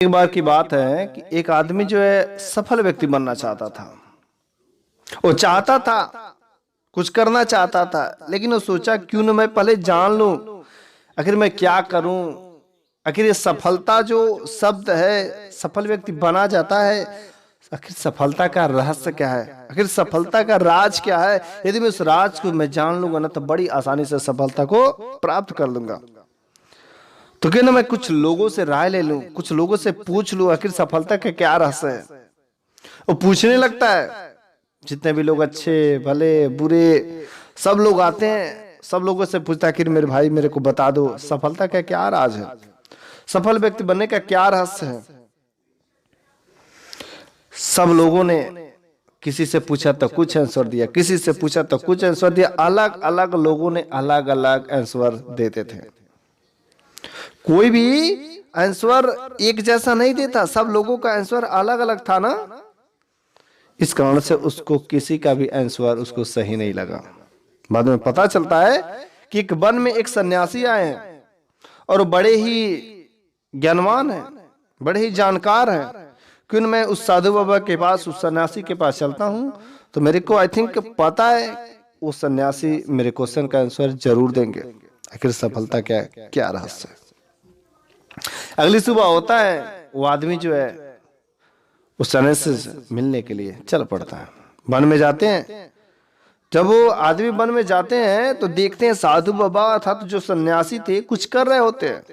एक बार की बात है कि एक आदमी जो है सफल व्यक्ति बनना चाहता था। वो चाहता था, कुछ करना चाहता था, लेकिन वो सोचा क्यों ना मैं पहले जान लूं आखिर मैं क्या करूं। आखिर ये सफलता जो शब्द है, सफल व्यक्ति बना जाता है, आखिर सफलता का रहस्य क्या है, आखिर सफलता का राज क्या है। यदि मैं उस राज को मैं जान लूंगा ना तो बड़ी आसानी से सफलता को प्राप्त कर लूंगा। तो क्यों ना मैं कुछ लोगों से राय ले लूं, कुछ लोगों से पूछ लूं आखिर सफलता का क्या रहस्य है। वो पूछने लगता है। जितने भी लोग अच्छे भले बुरे सब लोग आते हैं, सब लोगों से पूछता है आखिर मेरे भाई मेरे को बता दो सफलता का क्या राज है, सफल व्यक्ति बनने का क्या रहस्य है। सब लोगों ने किसी से पूछा तो कुछ आंसर दिया, किसी से पूछा तो कुछ आंसर दिया। अलग अलग लोगों ने अलग अलग आंसर देते थे। कोई भी आंसर एक जैसा नहीं देता, सब लोगों का आंसर अलग अलग था ना। इस कारण से उसको किसी का भी आंसर उसको सही नहीं लगा। बाद में पता चलता है कि एक वन में एक सन्यासी आए हैं और बड़े ही ज्ञानवान हैं, बड़े ही जानकार हैं। क्यों मैं उस साधु बाबा के पास, उस सन्यासी के पास चलता हूं तो मेरे को आई थिंक पता है वो सन्यासी मेरे क्वेश्चन का आंसर जरूर देंगे। आखिर सफलता क्या है, क्या रहस्य है। अगली सुबह होता है, वो आदमी जो है उस सन्यासी से मिलने के लिए चल पड़ता है। वन में जाते हैं। जब वो आदमी वन में जाते हैं तो देखते हैं साधु बाबा अर्थात जो सन्यासी थे कुछ कर रहे होते हैं।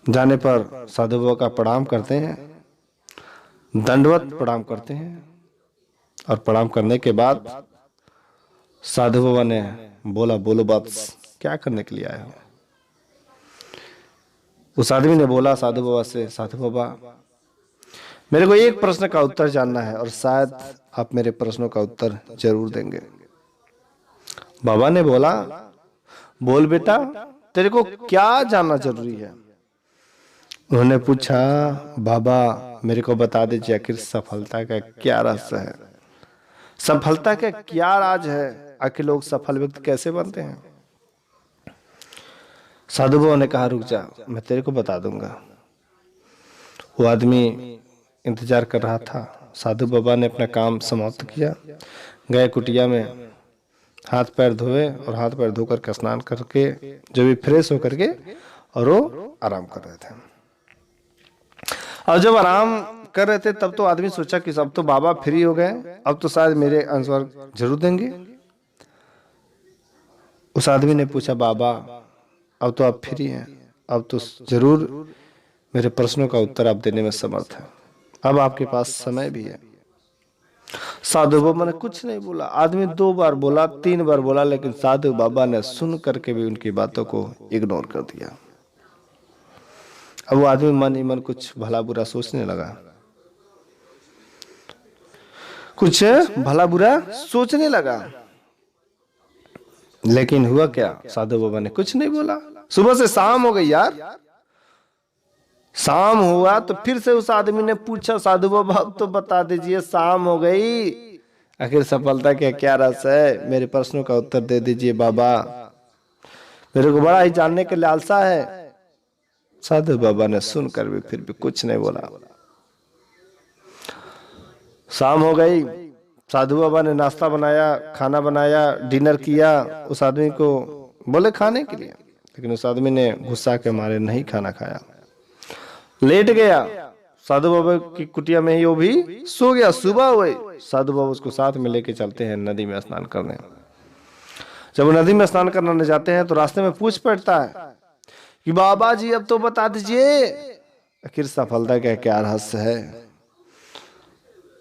जाने पर साधु बाबा का प्रणाम करते हैं, दंडवत प्रणाम करते हैं। और प्रणाम करने के बाद साधु बाबा ने बोला, बोलो बात क्या करने के लिए आए हो। उस आदमी ने बोला साधु बाबा से, साधु बाबा मेरे को एक प्रश्न का उत्तर जानना है और शायद आप मेरे प्रश्नों का उत्तर जरूर देंगे। बाबा ने बोला, बोल बेटा तेरे को क्या जानना जरूरी है। उन्होंने पूछा, बाबा मेरे को बता दीजिए आखिर सफलता का क्या रहस्य है, सफलता का क्या राज है, आखिर लोग सफल व्यक्ति कैसे बनते हैं। साधु बाबा ने कहा रुक जा, मैं तेरे को बता दूंगा। वो आदमी इंतजार कर रहा था। साधु बाबा ने अपना काम समाप्त किया, गए कुटिया में, हाथ पैर धोए और हाथ पैर धोकर के स्नान करके जो भी फ्रेश होकर के और वो आराम कर रहे थे। और जब आराम कर रहे थे तब तो आदमी सोचा कि अब तो बाबा फ्री हो गए, अब तो शायद मेरे आंसर जरूर देंगे। उस आदमी ने पूछा, बाबा अब तो आप फ्री हैं, अब तो जरूर मेरे प्रश्नों का उत्तर आप देने में समर्थ हैं, अब आपके पास समय भी है। साधु बाबा ने कुछ नहीं बोला। आदमी 2 बार बोला, 3 बार बोला, लेकिन साधु बाबा ने सुन करके भी उनकी बातों को इग्नोर कर दिया। अब वो आदमी मन ही मन कुछ भला बुरा सोचने लगा, कुछ भला बुरा सोचने लगा। लेकिन हुआ क्या, साधु बाबा ने कुछ नहीं बोला। सुबह से शाम हो गई यार। शाम हुआ तो फिर से उस आदमी ने पूछा, साधु बाबा अब तो बता दीजिए, शाम हो गई, आखिर सफलता का क्या रहस्य है, मेरे प्रश्नों का उत्तर दे दीजिए बाबा, मेरे को बड़ा ही जानने के लालसा है। साधु बाबा ने सुनकर भी फिर भी कुछ नहीं बोला। शाम हो गई, साधु बाबा ने नाश्ता बनाया, खाना बनाया, डिनर किया। उस आदमी को बोले खाने के लिए, लेकिन उस आदमी ने गुस्सा के मारे नहीं खाना खाया, लेट गया। साधु बाबा की कुटिया में ही वो भी सो गया। सुबह हुई, साधु बाबा उसको साथ में लेके चलते हैं नदी में स्नान करने। जब वो नदी में स्नान करने जाते हैं तो रास्ते में पूछ पड़ता है कि बाबा जी अब तो बता दीजिए आखिर सफलता का क्या रहस्य है।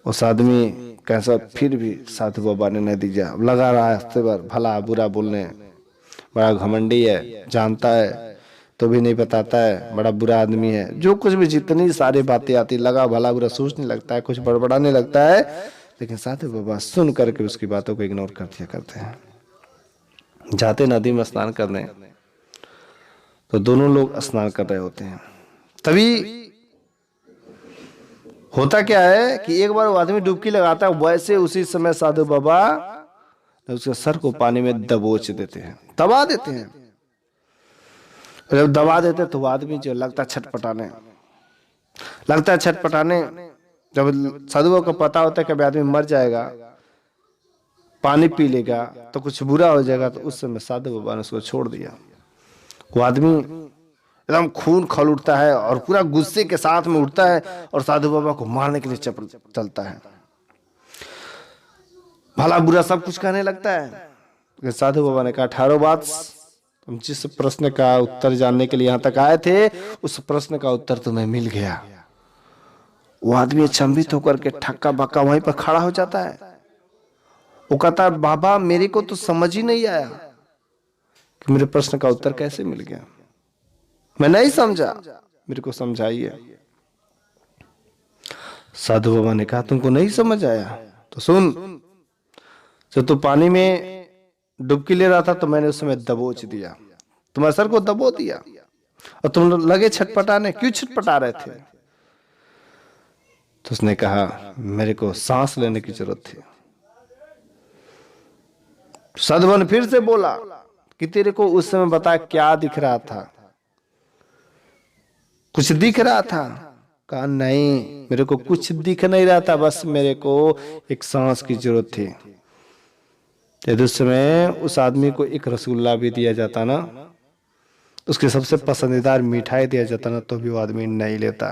उस आदमी कैसा फिर भी साधु बाबा ने नहीं दिया, लगा रहा रास्ते पर भला बुरा बोलने, बड़ा घमंडी है, जानता है तो भी नहीं बताता है, बड़ा बुरा आदमी है। जो कुछ भी जितनी सारी बातें आती लगा भला बुरा सोचने लगता है, कुछ बड़बड़ाने लगता है। लेकिन साधु बाबा सुन करके उसकी बातों को इग्नोर कर दिया करते हैं। जाते नदी में स्नान करने तो दोनों लोग स्नान कर रहे होते हैं। तभी होता क्या है कि एक बार वो आदमी डुबकी लगाता है, वैसे उसी समय साधु बाबा उसके सर को पानी में दबोच देते हैं, दबा देते हैं। जब दबा देते तो वो आदमी जो लगता छटपटाने, लगता है छटपटाने। जब साधुओं को पता होता है कि अभी आदमी मर जाएगा, पानी पी लेगा तो कुछ बुरा हो जाएगा, तो उस समय साधु बाबा ने उसको छोड़ दिया। वो आदमी एकदम खून खौल उठता है और पूरा गुस्से के साथ में उठता है और साधु बाबा को मारने के लिए चलता है, भला बुरा सब कुछ कहने लगता है। लेकिन साधु बाबा ने कहा, ठारो बात, तुम जिस प्रश्न का उत्तर जानने के लिए यहाँ तक आए थे, उस प्रश्न का उत्तर तुम्हें मिल गया। वो आदमी अचंभित होकर के ठक्का बक्का वहीं पर खड़ा हो जाता है। वो कहता है, बाबा मेरे को तो समझ ही नहीं आया कि मेरे प्रश्न का उत्तर कैसे मिल गया, मैं नहीं समझा, मेरे को समझाइए। साधु बाबा ने कहा, तुमको नहीं समझ आया तो सुन, जब तू पानी में डुबकी ले रहा था तो मैंने उस समय दबोच दिया, तुम्हारे सर को दबो दिया और तुम लगे छटपटाने, क्यों छटपटा रहे थे? तो उसने कहा, मेरे को सांस लेने की जरूरत थी। साधु बाबा ने फिर से बोला कि तेरे को उस समय बता क्या दिख रहा था, कुछ दिख रहा था? कहा, नहीं मेरे को कुछ दिख नहीं रहा था, बस मेरे को एक सांस की जरूरत थी। यदि उस समय उस आदमी को एक रसगुल्ला भी दिया जाता ना, उसके सबसे पसंदीदार मिठाई दिया जाता ना, तो भी वो आदमी नहीं लेता।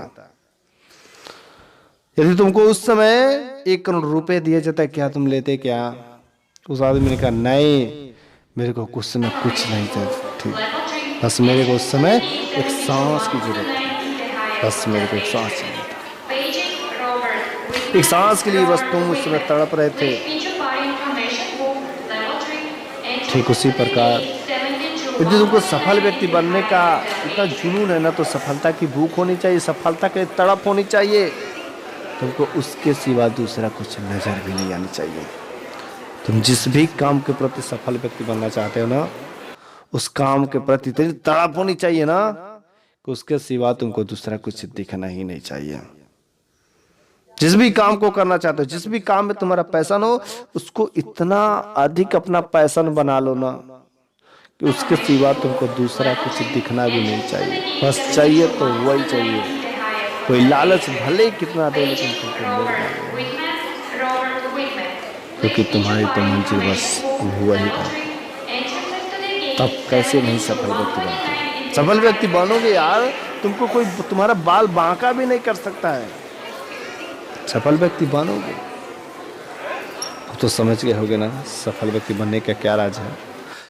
यदि तुमको उस समय 1 करोड़ रुपए दिए जाता, क्या तुम लेते? क्या? उस आदमी ने कहा, नहीं मेरे को कुछ समय कुछ नहीं थी, बस मेरे को उस समय एक सांस की जरूरत थी, बस मेरे को एक सांस चाहिए था, एक सांस के लिए बस तुम उस समय तड़प रहे थे। ठीक उसी प्रकार यदि तुमको सफल व्यक्ति बनने का इतना जुनून है ना, तो सफलता की भूख होनी चाहिए, सफलता के तड़प होनी चाहिए। तुमको उसके सिवा दूसरा कुछ नजर भी नहीं आनी चाहिए। तुम जिस भी काम के प्रति सफल व्यक्ति बनना चाहते हो ना, उस काम के प्रति इतनी तड़प होनी चाहिए ना कि उसके सिवा तुमको दूसरा कुछ दिखना ही नहीं चाहिए। जिस भी काम को करना चाहते हो, जिस भी काम में तुम्हारा पैशन हो, उसको इतना अधिक अपना पैशन बना लो ना कि उसके सिवा तुमको दूसरा कुछ दिखना भी नहीं चाहिए। बस चाहिए तो वही चाहिए। कोई लालच भले कितना दे, लेकिन तुमको मिल जाए, क्योंकि तुम्हारी तो मंजिल बस वही है। तब कैसे नहीं सफल व्यक्ति बनते? सफल व्यक्ति बनोगे यार, तुमको कोई तुम्हारा बाल बांका भी नहीं कर सकता है। सफल व्यक्ति बनोगे तो समझ गए होगे ना सफल व्यक्ति बनने का क्या राज है।